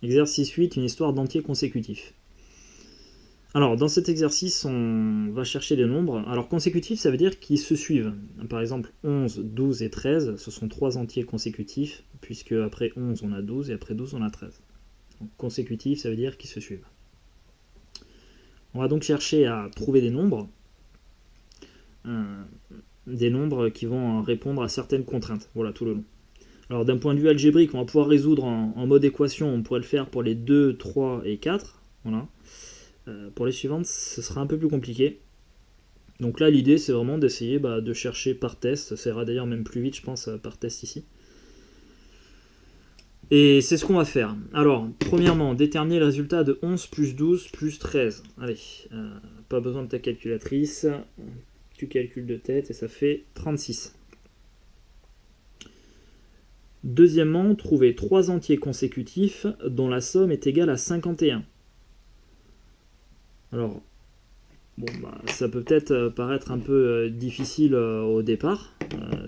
Exercice 8, une histoire d'entiers consécutifs. Alors, dans cet exercice, on va chercher des nombres. Alors, consécutifs, ça veut dire qu'ils se suivent. Par exemple, 11, 12 et 13, ce sont trois entiers consécutifs, puisque après 11, on a 12, et après 12, on a 13. Donc, consécutifs, ça veut dire qu'ils se suivent. On va donc chercher à trouver des nombres qui vont répondre à certaines contraintes. Voilà, tout le long. Alors, d'un point de vue algébrique, on va pouvoir résoudre en mode équation. On pourrait le faire pour les 2, 3 et 4. Voilà. Pour les suivantes, ce sera un peu plus compliqué. Donc là, l'idée, c'est vraiment d'essayer de chercher par test. Ça ira d'ailleurs même plus vite, je pense, par test ici. Et c'est ce qu'on va faire. Alors, premièrement, déterminer le résultat de 11 plus 12 plus 13. Allez, pas besoin de ta calculatrice. Tu calcules de tête et ça fait 36. Deuxièmement, trouver 3 entiers consécutifs dont la somme est égale à 51. Alors, bon, ça peut peut-être paraître un peu difficile au départ.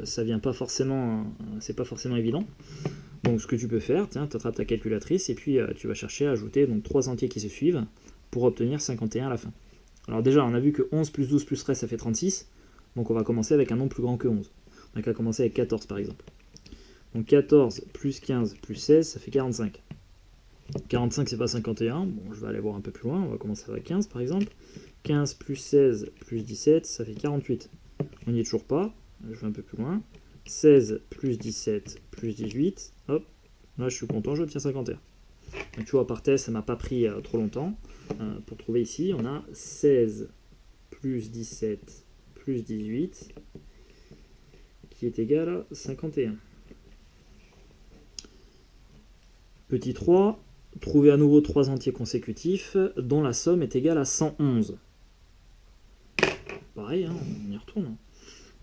Ça vient pas forcément, c'est pas forcément évident. Donc, ce que tu peux faire, tiens, tu attrapes ta calculatrice et puis tu vas chercher à ajouter donc 3 entiers qui se suivent pour obtenir 51 à la fin. Alors déjà, on a vu que 11 plus 12 plus 13, ça fait 36. Donc, on va commencer avec un nombre plus grand que 11. On n'a qu'à commencer avec 14 par exemple. Donc 14 plus 15 plus 16, ça fait 45. 45, c'est pas 51. Bon, je vais aller voir un peu plus loin. On va commencer avec 15 par exemple. 15 plus 16 plus 17, ça fait 48. On n'y est toujours pas. Je vais un peu plus loin. 16 plus 17 plus 18. Hop. Là, je suis content, je obtiens 51. Donc, tu vois, par test, ça m'a pas pris trop longtemps. Pour trouver ici, on a 16 plus 17 plus 18 qui est égal à 51. Petit 3, trouver à nouveau 3 entiers consécutifs dont la somme est égale à 111. Pareil, hein, on y retourne.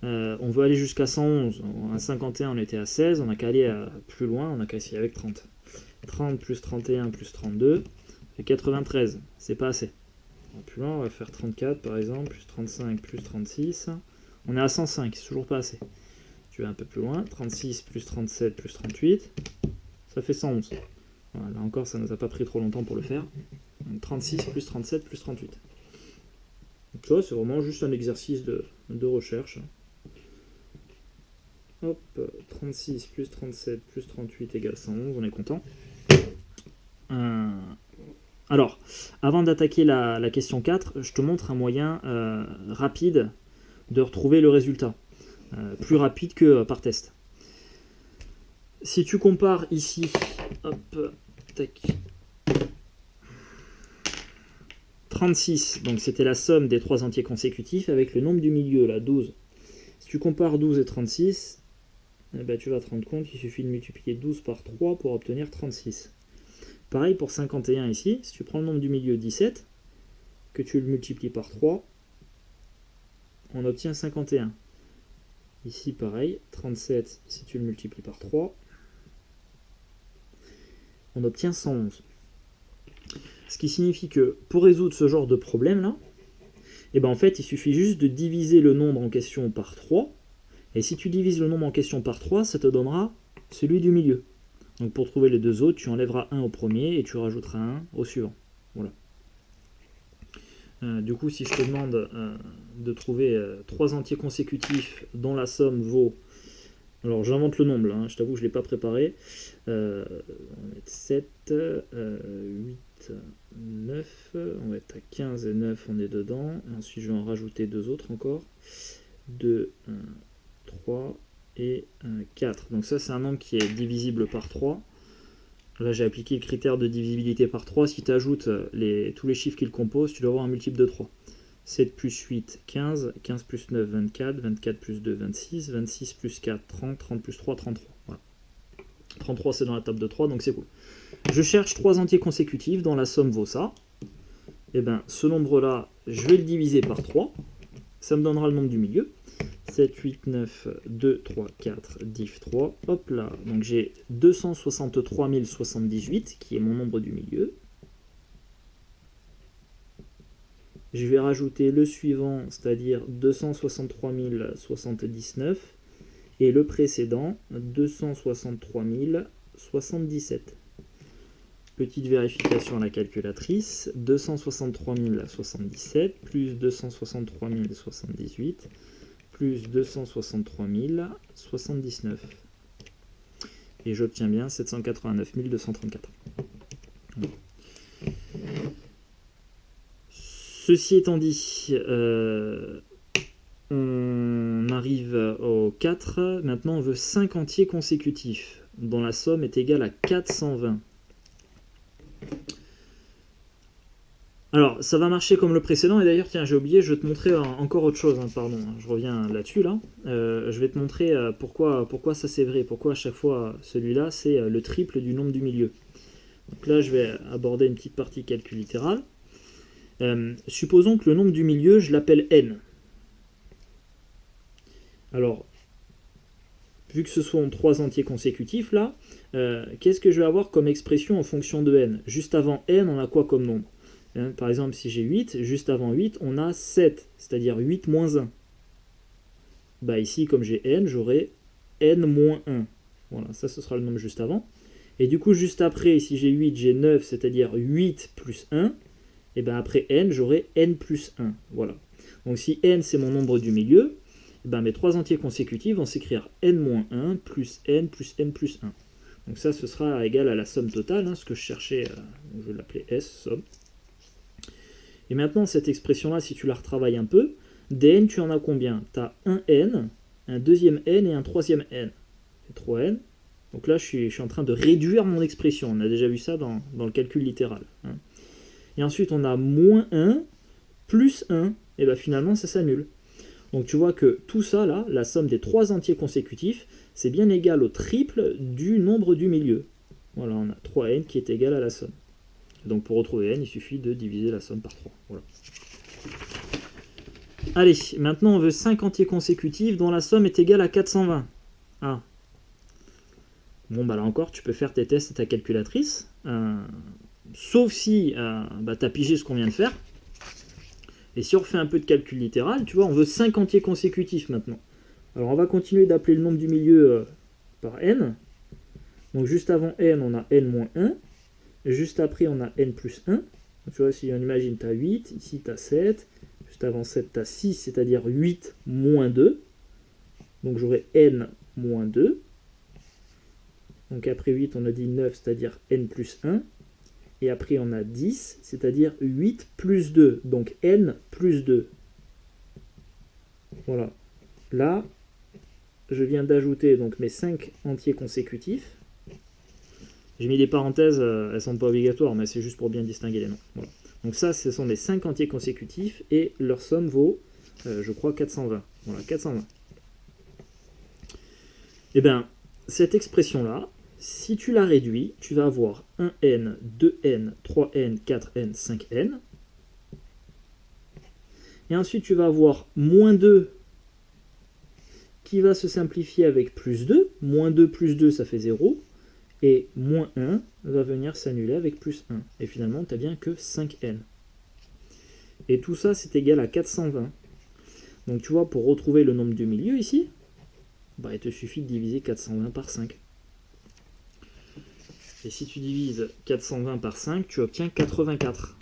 On veut aller jusqu'à 111. À 51, on était à 16. On n'a qu'à aller plus loin, on n'a qu'à essayer avec 30. 30 plus 31 plus 32, c'est 93. C'est pas assez. Plus loin, on va faire 34 par exemple, plus 35 plus 36. On est à 105, c'est toujours pas assez. Tu vas un peu plus loin. 36 plus 37 plus 38, ça fait 111. Voilà, là encore, ça ne nous a pas pris trop longtemps pour le faire. Donc 36 plus 37 plus 38. Donc ça, c'est vraiment juste un exercice de recherche. Hop, 36 plus 37 plus 38 égale 111, on est content. Alors, avant d'attaquer la question 4, je te montre un moyen rapide de retrouver le résultat. Plus rapide que par test. Si tu compares ici, hop, tac, 36, donc c'était la somme des 3 entiers consécutifs avec le nombre du milieu, là, 12. Si tu compares 12 et 36, tu vas te rendre compte qu'il suffit de multiplier 12 par 3 pour obtenir 36. Pareil pour 51 ici, si tu prends le nombre du milieu 17, que tu le multiplies par 3, on obtient 51. Ici pareil, 37, si tu le multiplies par 3, on obtient 111. Ce qui signifie que pour résoudre ce genre de problème là, en fait il suffit juste de diviser le nombre en question par 3, et si tu divises le nombre en question par 3, ça te donnera celui du milieu. Donc pour trouver les deux autres, tu enlèveras 1 au premier et tu rajouteras 1 au suivant. Voilà. Du coup, si je te demande de trouver 3 entiers consécutifs dont la somme vaut... Alors j'invente le nombre, hein, je t'avoue que je ne l'ai pas préparé. On va mettre 7, 8, 9, on va être à 15 et 9, on est dedans. Et ensuite je vais en rajouter 2 autres encore. 2, 3 et 4. Donc ça c'est un nombre qui est divisible par 3. Là j'ai appliqué le critère de divisibilité par 3. Si tu ajoutes tous les chiffres qui le composent, tu dois avoir un multiple de 3. 7 plus 8, 15, 15 plus 9, 24, 24 plus 2, 26, 26 plus 4, 30, 30 plus 3, 33. Voilà. 33 c'est dans la table de 3, donc c'est cool. Je cherche 3 entiers consécutifs dont la somme vaut ça. Et ce nombre-là, je vais le diviser par 3. Ça me donnera le nombre du milieu. 7, 8, 9, 2, 3, 4, diff 3. Hop là, donc j'ai 263 078 qui est mon nombre du milieu. Je vais rajouter le suivant, c'est-à-dire 263 079, et le précédent, 263 077. Petite vérification à la calculatrice, 263 077 plus 263 078 plus 263 079. Et j'obtiens bien 789 234. Ceci étant dit, on arrive au 4. Maintenant, on veut 5 entiers consécutifs, dont la somme est égale à 420. Alors, ça va marcher comme le précédent, et d'ailleurs, tiens, j'ai oublié, je vais te montrer encore autre chose, hein, pardon, je reviens là-dessus, là. Je vais te montrer pourquoi ça c'est vrai, pourquoi à chaque fois celui-là, c'est le triple du nombre du milieu. Donc là, je vais aborder une petite partie calcul littéral. Supposons que le nombre du milieu, je l'appelle n. Alors, vu que ce sont 3 entiers consécutifs, là, qu'est-ce que je vais avoir comme expression en fonction de n? Juste avant n, on a quoi comme nombre? Par exemple, si j'ai 8, juste avant 8, on a 7, c'est-à-dire 8 moins 1. Bah ici, comme j'ai n, j'aurai n moins 1. Voilà, ça ce sera le nombre juste avant. Et du coup, juste après, si j'ai 8, j'ai 9, c'est-à-dire 8 plus 1. Et bien après n, j'aurai n plus 1. Voilà. Donc si n, c'est mon nombre du milieu, et ben mes 3 entiers consécutifs vont s'écrire n moins 1 plus n plus n plus 1. Donc ça, ce sera égal à la somme totale, hein, ce que je cherchais, je vais l'appeler S, somme. Et maintenant, cette expression-là, si tu la retravailles un peu, dn, tu en as combien? Tu as un n, un deuxième n et un troisième n. C'est 3n. Donc là, je suis en train de réduire mon expression. On a déjà vu ça dans le calcul littéral. Hein. Et ensuite, on a moins 1 plus 1. Et bien finalement, ça s'annule. Donc tu vois que tout ça, là, la somme des 3 entiers consécutifs, c'est bien égal au triple du nombre du milieu. Voilà, on a 3n qui est égal à la somme. Donc pour retrouver n, il suffit de diviser la somme par 3. Voilà. Allez, maintenant on veut 5 entiers consécutifs dont la somme est égale à 420. Ah. Bon, bah là encore, tu peux faire tes tests à ta calculatrice. Sauf si tu as pigé ce qu'on vient de faire. Et si on refait un peu de calcul littéral, tu vois, on veut 5 entiers consécutifs maintenant. Alors on va continuer d'appeler le nombre du milieu par n. Donc juste avant n, on a n moins 1. Juste après, on a n plus 1. Donc, tu vois, si on imagine, tu as 8, ici tu as 7. Juste avant 7, tu as 6, c'est-à-dire 8 moins 2. Donc j'aurai n moins 2. Donc après 8, on a dit 9, c'est-à-dire n plus 1. Et après, on a 10, c'est-à-dire 8 plus 2. Donc n plus 2. Voilà. Là, je viens d'ajouter donc mes 5 entiers consécutifs. J'ai mis des parenthèses, elles ne sont pas obligatoires, mais c'est juste pour bien distinguer les noms. Voilà. Donc ça, ce sont mes 5 entiers consécutifs, et leur somme vaut, je crois, 420. Voilà, 420. Et bien, cette expression-là, si tu la réduis, tu vas avoir 1n, 2n, 3n, 4n, 5n. Et ensuite, tu vas avoir moins 2 qui va se simplifier avec plus 2. Moins 2 plus 2, ça fait 0. Et moins 1 va venir s'annuler avec plus 1. Et finalement, tu n'as bien que 5n. Et tout ça, c'est égal à 420. Donc tu vois, pour retrouver le nombre du milieu ici, bah, il te suffit de diviser 420 par 5. Et si tu divises 420 par 5, tu obtiens 84.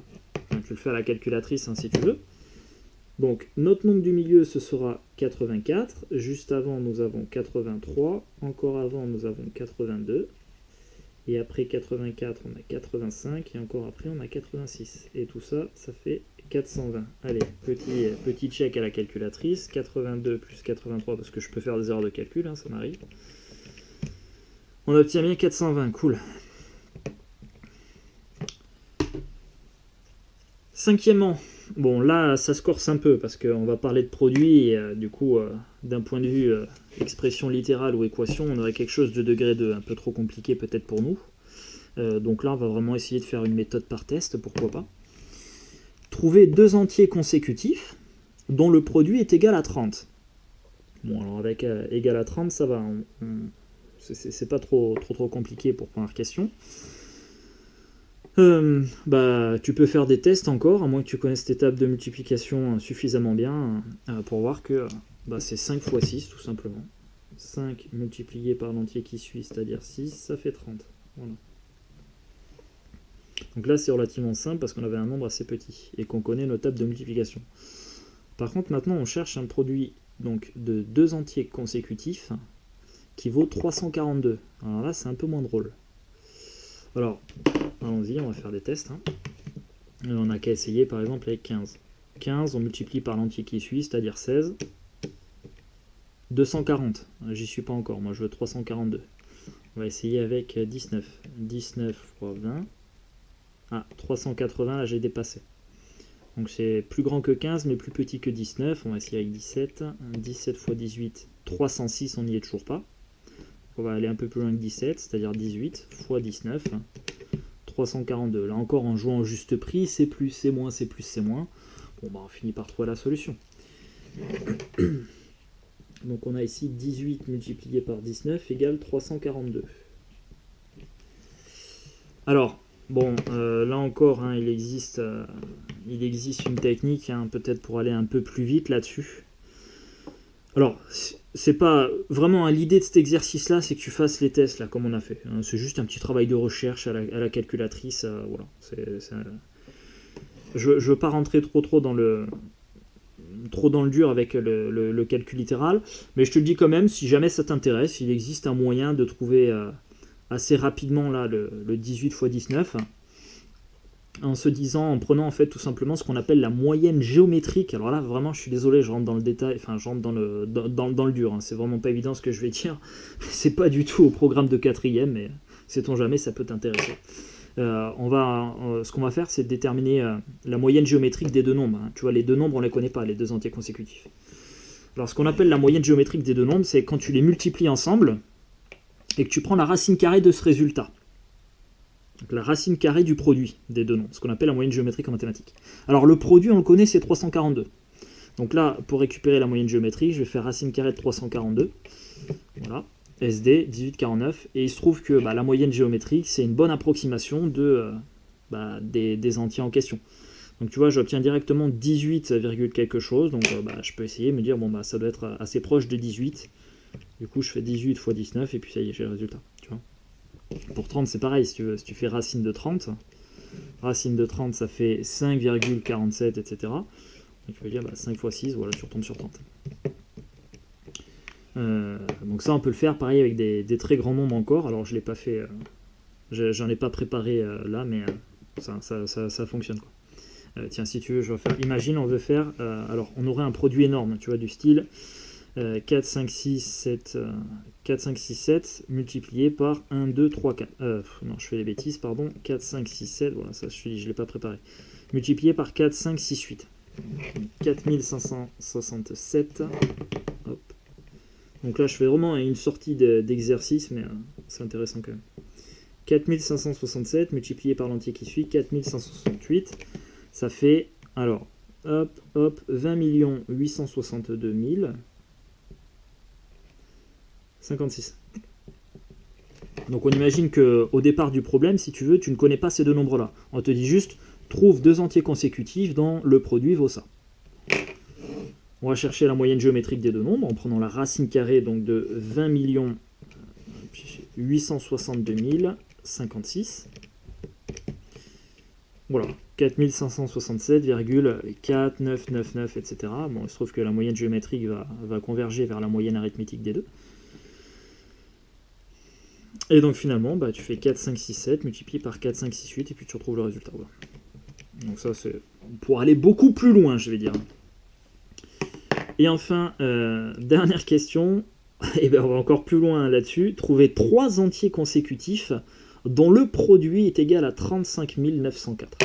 Donc, tu le fais à la calculatrice hein, si tu veux. Donc notre nombre du milieu, ce sera 84. Juste avant, nous avons 83. Encore avant, nous avons 82. Et après 84, on a 85. Et encore après, on a 86. Et tout ça, ça fait 420. Allez, petit check à la calculatrice. 82 plus 83, parce que je peux faire des erreurs de calcul, hein, ça m'arrive. On obtient bien 420, cool. Cinquièmement, bon là ça se corse un peu parce qu'on va parler de produits et du coup d'un point de vue expression littérale ou équation, on aurait quelque chose de degré 2, un peu trop compliqué peut-être pour nous. Donc là on va vraiment essayer de faire une méthode par test, pourquoi pas. Trouver 2 entiers consécutifs dont le produit est égal à 30. Bon alors avec égal à 30 ça va, c'est pas trop compliqué pour première question. Tu peux faire des tests encore, à moins que tu connaisses cette étape de multiplication suffisamment bien pour voir que c'est 5 fois 6 tout simplement. 5 multiplié par l'entier qui suit, c'est-à-dire 6, ça fait 30. Voilà. Donc là, c'est relativement simple parce qu'on avait un nombre assez petit et qu'on connaît nos tables de multiplication. Par contre, maintenant, on cherche un produit donc, de 2 entiers consécutifs qui vaut 342. Alors là, c'est un peu moins drôle. Alors, allons-y, on va faire des tests. On n'a qu'à essayer, par exemple, avec 15. 15, on multiplie par l'entier qui suit, c'est-à-dire 16. 240. J'y suis pas encore, moi je veux 342. On va essayer avec 19. 19 fois 20. Ah, 380, là j'ai dépassé. Donc c'est plus grand que 15, mais plus petit que 19. On va essayer avec 17. 17 fois 18, 306, on n'y est toujours pas. On va aller un peu plus loin que 17, c'est-à-dire 18 fois 19. 342. Là encore, en jouant au juste prix, c'est plus, c'est moins, c'est plus, c'est moins. Bon, bah on finit par trouver la solution. Donc on a ici 18 multiplié par 19 égale 342. Alors, bon, là encore, il existe une technique, peut-être pour aller un peu plus vite là-dessus. Alors, c'est pas vraiment l'idée de cet exercice-là, c'est que tu fasses les tests là, comme on a fait. C'est juste un petit travail de recherche à la calculatrice. Voilà. Je veux pas rentrer trop dans le dur avec le calcul littéral, mais je te le dis quand même, si jamais ça t'intéresse, il existe un moyen de trouver assez rapidement là, le 18 x 19, en prenant en fait tout simplement ce qu'on appelle la moyenne géométrique. Alors là vraiment je suis désolé, je rentre dans le détail, enfin je rentre dans le dur, c'est vraiment pas évident ce que je vais dire, c'est pas du tout au programme de 4ème, mais sait-on jamais, ça peut t'intéresser. Ce qu'on va faire, c'est déterminer la moyenne géométrique des deux nombres. Tu vois, les deux nombres, on les connaît pas, les deux entiers consécutifs. Alors, ce qu'on appelle la moyenne géométrique des deux nombres, c'est quand tu les multiplies ensemble et que tu prends la racine carrée de ce résultat. Donc, la racine carrée du produit des deux nombres, ce qu'on appelle la moyenne géométrique en mathématiques. Alors, le produit, on le connaît, c'est 342. Donc là, pour récupérer la moyenne géométrique, je vais faire racine carrée de 342. Voilà. SD 1849, et il se trouve que la moyenne géométrique c'est une bonne approximation des entiers en question. Donc tu vois, j'obtiens directement 18, quelque chose, donc je peux essayer de me dire ça doit être assez proche de 18. Du coup je fais 18 x 19 et puis ça y est, j'ai le résultat. Tu vois. Pour 30 c'est pareil, si tu fais racine de 30 ça fait 5,47, etc. Donc tu vas dire 5 x 6, voilà, tu retombes sur 30. Donc ça on peut le faire pareil avec des très grands nombres encore. Alors je l'ai pas fait, j'en ai pas préparé là, mais ça fonctionne quoi. Tiens, si tu veux, je vais faire, imagine on veut faire, alors on aurait un produit énorme, tu vois, du style 4, 5, 6, 7 multiplié par 1, 2, 3, 4 non je fais des bêtises, pardon, 4, 5, 6, 7, voilà, ça je l'ai pas préparé, multiplié par 4, 5, 6, 8, 4567. Hop. Donc là, je fais vraiment une sortie d'exercice, mais c'est intéressant quand même. 4567 multiplié par l'entier qui suit, 4568, ça fait, alors, hop, 20 862 056. Donc on imagine qu'au départ du problème, si tu veux, tu ne connais pas ces deux nombres-là. On te dit juste, trouve deux entiers consécutifs dont le produit vaut ça. On va chercher la moyenne géométrique des deux nombres en prenant la racine carrée donc de 20 862 056. Voilà, 4567,4999, etc. Bon, il se trouve que la moyenne géométrique va converger vers la moyenne arithmétique des deux. Et donc finalement, tu fais 4, 5, 6, 7 multiplié par 4, 5, 6, 8 et puis tu retrouves le résultat. Voilà. Donc ça c'est pour aller beaucoup plus loin, je vais dire. Et enfin, dernière question, et on va encore plus loin là-dessus, trouver trois entiers consécutifs dont le produit est égal à 35 904.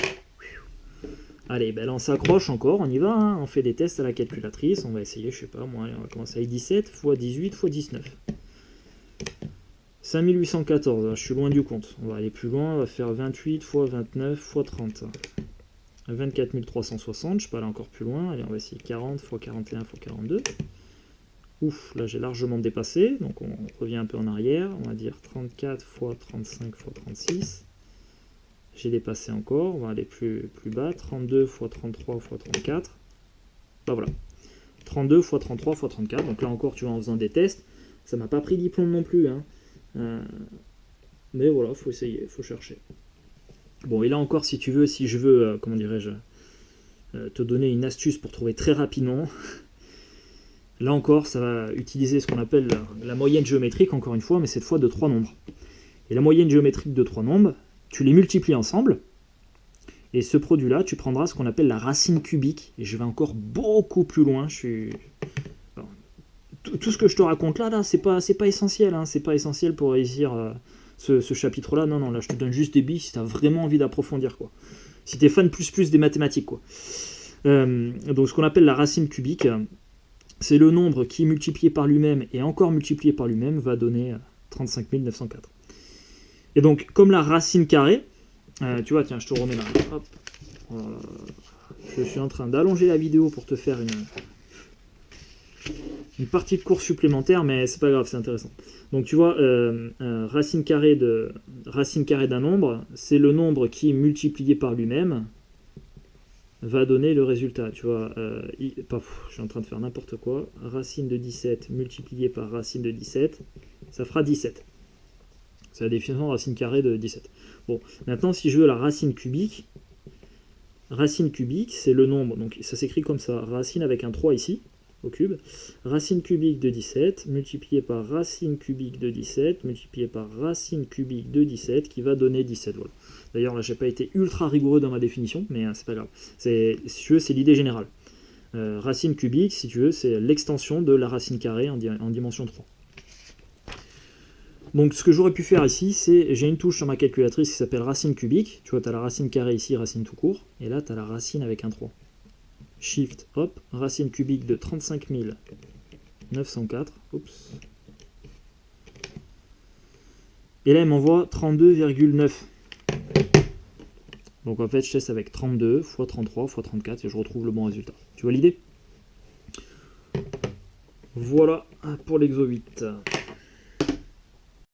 Allez, là on s'accroche encore, on y va, on fait des tests à la calculatrice, on va essayer, je sais pas moi, on va commencer avec 17 x 18 x 19. 5814, je suis loin du compte, on va aller plus loin, on va faire 28 x 29 x 30. 24 360, je peux aller encore plus loin, allez on va essayer 40 x 41 x 42. Ouf, là j'ai largement dépassé, donc on revient un peu en arrière, on va dire 34 x 35 x 36. J'ai dépassé encore, on va aller plus bas, 32 x 33 x 34. Voilà, 32 x 33 x 34, donc là encore tu vois en faisant des tests, ça m'a pas pris diplôme non plus, mais voilà, faut essayer, faut chercher. Bon, et là encore, si tu veux, si je veux, comment dirais-je, te donner une astuce pour trouver très rapidement, là encore, ça va utiliser ce qu'on appelle la moyenne géométrique, encore une fois, mais cette fois de 3 nombres. Et la moyenne géométrique de 3 nombres, tu les multiplies ensemble, et ce produit-là, tu prendras ce qu'on appelle la racine cubique, et je vais encore beaucoup plus loin, Alors, tout ce que je te raconte là, c'est pas essentiel, hein, c'est pas essentiel pour réussir ce chapitre-là, non, là je te donne juste des billes si tu as vraiment envie d'approfondir, quoi. Si tu es fan plus des mathématiques, quoi. Donc ce qu'on appelle la racine cubique, c'est le nombre qui, multiplié par lui-même et encore multiplié par lui-même, va donner 35 904. Et donc, comme la racine carrée, tu vois, tiens, je te remets là. Hop. Voilà. Je suis en train d'allonger la vidéo pour te faire une partie de cours supplémentaire, mais c'est pas grave, c'est intéressant. Donc tu vois, racine carrée d'un nombre, c'est le nombre qui, multiplié par lui-même, va donner le résultat. Tu vois, je suis en train de faire n'importe quoi. Racine de 17 multiplié par racine de 17, ça fera 17. C'est la définition de racine carrée de 17. Bon, maintenant si je veux la racine cubique, c'est le nombre, donc ça s'écrit comme ça, racine avec un 3 ici, au cube, racine cubique de 17, multiplié par racine cubique de 17, multiplié par racine cubique de 17, qui va donner 17, voilà. D'ailleurs là j'ai pas été ultra rigoureux dans ma définition, mais c'est pas grave, si tu veux c'est l'idée générale. Racine cubique, si tu veux, c'est l'extension de la racine carrée en dimension 3. Donc ce que j'aurais pu faire ici, c'est, j'ai une touche sur ma calculatrice qui s'appelle racine cubique, tu vois, tu as la racine carrée ici, racine tout court, et là tu as la racine avec un 3. Shift, hop, racine cubique de 35 904, oups. Et là il m'envoie 32,9. Donc en fait je teste avec 32 x 33 x 34 et je retrouve le bon résultat. Tu vois l'idée? Voilà pour l'exo 8.